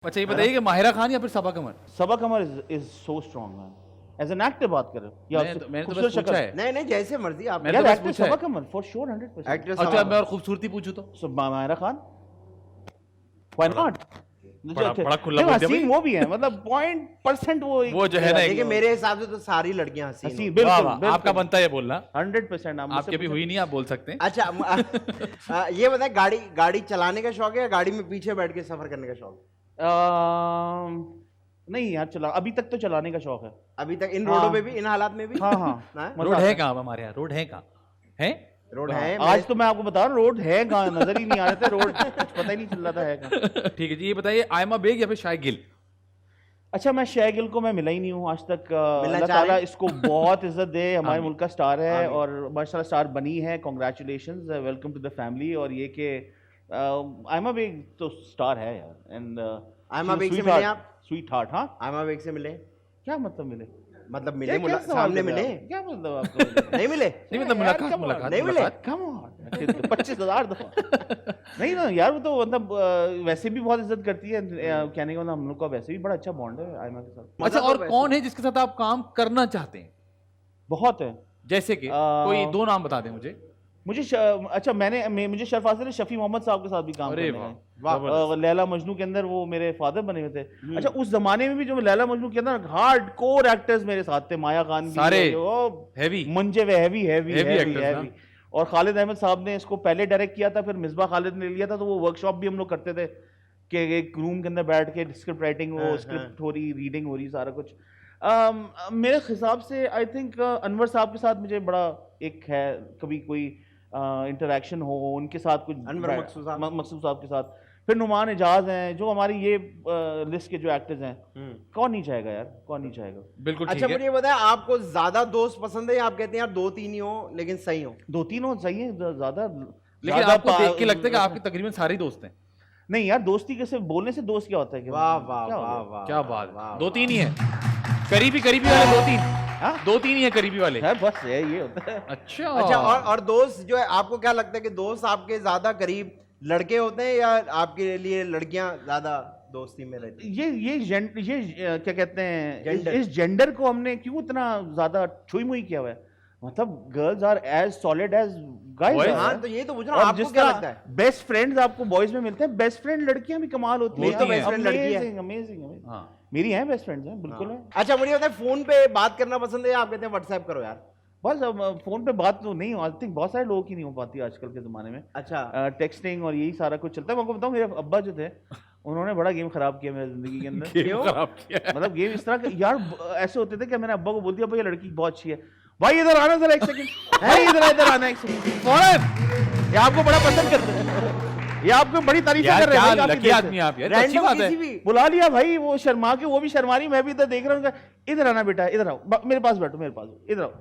अच्छा ये बताइए कि माहिरा खान या फिर Saba Qamar? Saba Qamar is so strong man as an actor बात कर रहे हो या मैंने तो खूबसूरत बस पूछा शक्ल? है। नहीं नहीं जैसे मर्जी आप मैंने यार तो बस एक्टर पूछा सबा है। कमर फॉर श्योर 100%। एक्ट्रेस अच्छा मैं और खूबसूरती पूछूं तो? सो माहिरा खान व्हाई नॉट? बड़ा खुला बोल दिया हसीन भाई। वो भी है, मतलब 0.% वो जो है ना देखिए मेरे हिसाब से तो सारी लड़कियां हसीन हसीन होती बिल्कुल वाह, वाह, बिल्कुल, आपका बनता है ये बोलना। 100% आप आपके भी हुई नहीं, आप बोल सकते हैं। हैं। अच्छा ये बताए गाड़ी चलाने का शौक है या गाड़ी में पीछे बैठ के सफर करने का शौक? नहीं यार चला अभी तक तो चलाने का शौक है। अभी तक इन हाँ। रोडों पे भी, इन हालात में भी? हाँ हाँ हाँ? रोड है कहाँ हमारे यहाँ? रोड है कहाँ है? रोड हाँ, है आज तो मैं आपको बता रहा हूँ रोड है कहाँ, नजर ही नहीं आ रहे थे रोड, कुछ पता ही नहीं चल रहा था है कहाँ। ठीक है जी, ये बताइए आयमा बेग या फिर शाय गिल? अच्छा मैं शय गिल को मैं मिला ही नहीं हूँ आज तक। मिलना अल्लाह चाह ताला रहे हैं? इसको बहुत इज्जत दे, हमारे आमीन। मुल्क का स्टार है आमीन। और माशाल्लाह स्टार बनी है, congratulations, welcome to the family. और ये कि आयमा बेग तो स्टार है यार एंड आयमा बेग से मिले आप? Sweet heart. हाँ आयमा बेग से मिले? क्या मतलब मिले? मतलब क्या मिले क्या सवाल सामने कर रहे मिले? हो आप? क्या मतलब आपको? नहीं मिले? नहीं मतलब यार, मुलाकात come on, मुलाकात नहीं मिले? मुलाकात। कम ऑन 25,000 दफा नहीं ना यार, वो तो मतलब वैसे भी बहुत इज्जत करती है। कहने का मतलब हम लोग का वैसे भी बड़ा अच्छा बॉन्ड है आयमा के साथ। अच्छा तो और वैसे- कौन है जिसके साथ आप काम करना चाहते हैं? बहुत है जैसे कि कोई दो नाम बता दें मुझे। मुझे अच्छा मुझे शरफाज ने शफी मोहम्मद साहब के साथ भी काम अरे करना है। वाह लैला मजनू के अंदर वो मेरे फादर बने हुए थे। अच्छा उस जमाने में भी जो लैला मजनू के अंदर हार्ड कोर एक्टर्स मेरे साथ थे, माया खान भी, सारे वो हैवी मंजे वे heavy heavy Heavy heavy actors, heavy. और खालिद अहमद साहब ने इसको पहले डायरेक्ट किया था, फिर मिसबा खालिद ने लिया था, तो वो वर्कशॉप भी हम लोग करते थे कि एक रूम के अंदर बैठ के स्क्रिप्ट राइटिंग हो, हाँ, स्क्रिप्ट हो रही, रीडिंग हो रही, सारा कुछ। मेरे हिसाब से आई थिंक अनवर साहब के साथ मुझे बड़ा एक है, कभी कोई इंटरेक्शन हो उनके साथ कुछ, अनवर मकसूद साहब। मकसूद साहब के साथ, फिर नुमान एजाज हैं, जो हमारी ये लिस्ट के जो एक्टर्स हैं, कौन नहीं चाहेगा यार, कौन नहीं चाहेगा। बिल्कुल अच्छा ठीक है। मुझे ये बताया आपको ज्यादा दोस्त पसंद है या आप कहते हैं यार 2-3 ही हो लेकिन सही हो? 2-3 हो सही है, ज्यादा लेकिन ज्यादा आपको देख के लगता है कि आपके तकरीबन सारे दोस्त हैं। नहीं यार, दोस्ती के सिर्फ बोलने से दोस्त क्या होता है? वाह वाह क्या हो वाह गया? वाह क्या वाह, बात, वाह, दो वाह। तीन ही है करीबी वाले, दो तीन हाँ? दो तीन ही है करीबी वाले। है बस है, ये होता है। अच्छा अच्छा और दोस्त जो है, आपको क्या लगता है कि दोस्त आपके ज्यादा करीब लड़के होते हैं या आपके लिए लड़कियां ज्यादा दोस्ती में रहती हैं? ये क्या कहते हैं, Gender। इस जेंडर को हमने क्यों इतना ज्यादा छुई मुई किया हुआ है? मतलब girls are as solid as Boys? Guys. हाँ तो ये तो पूछ रहा हूँ, आपको क्या लगता है? बेस्ट फ्रेंड्स आपको बॉयज में मिलते हैं, बेस्ट फ्रेंड लड़कियां भी कमाल होती मेरी हैं। तो best friend लड़की है। Amazing amazing. हाँ मेरी हैं बेस्ट फ्रेंड्स हैं, बिल्कुल है। अच्छा मुझे बताए फोन पे बात करना पसंद है या आप कहते हैं व्हाट्सएप करो यार? बस अब फोन पे बात तो नहीं, आई थिंक बहुत सारे लोगों की नहीं हो पाती आजकल के ज़माने में। अच्छा टेक्सटिंग और यही सारा कुछ चलता है। मैं आपको बताऊं, मेरे अब्बा जो थे उन्होंने बड़ा गेम खराब किया मेरी जिंदगी के अंदर। गेम खराब किया है। मतलब गेम इस तरह का यार, ऐसे होते थे कि मैंने अब्बा को बोल दिया भाई ये लड़की बहुत अच्छी है, भाई इधर आना जरा एक सेकंड, भाई इधर आना एक सेकंड, फौरन। ये आपको बड़ा पसंद करते हैं, ये आपको बड़ी तारीफ कर यार रहे हैं क्या भाई, लकी काफी आदमी देर आप यार, तो अच्छी रैंडम बात है। किसी भी से। बुला लिया भाई, वो शर्मा के, वो भी शर्मा रही, मैं भी इधर देख रहा हूँ, इधर आना बेटा, इधर आओ, मेरे पास बैठो, मेरे पास इधर आओ,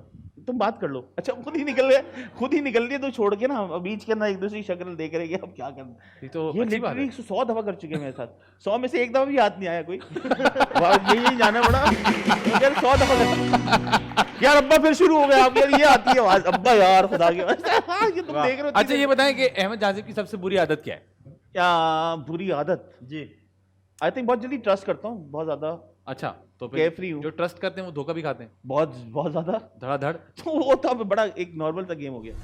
तुम बात कर लो। अच्छा खुद ही निकल रही है तो छोड़ के ना बीच के अंदर एक दूसरी शक्ल देख रहे हैं, अब क्या करना। ये तो ये अच्छी बात है। लिटरली 100 दफा कर चुके हैं मेरे साथ, 100 में से एक दफा भी याद नहीं आया कोई। यही जाना पड़ा यार, 100 दफा कर। यार अब्बा फिर शुरू हो गया, आप यार ये आती है आवाज, अब्बा यार खुदा के ये तुम देख रहे हो। अच्छा ये बताएं कि अहमद जाजिब की सबसे बुरी आदत क्या है? क्या बुरी आदत? जी आई थिंक बहुत जल्दी ट्रस्ट करता हूँ, बहुत ज्यादा अच्छा तो Carefree हूँ। जो ट्रस्ट करते हैं वो धोखा भी खाते हैं बहुत बहुत ज्यादा। धड़ाधड़। तो वो तो अब बड़ा एक नॉर्मल सा गेम हो गया।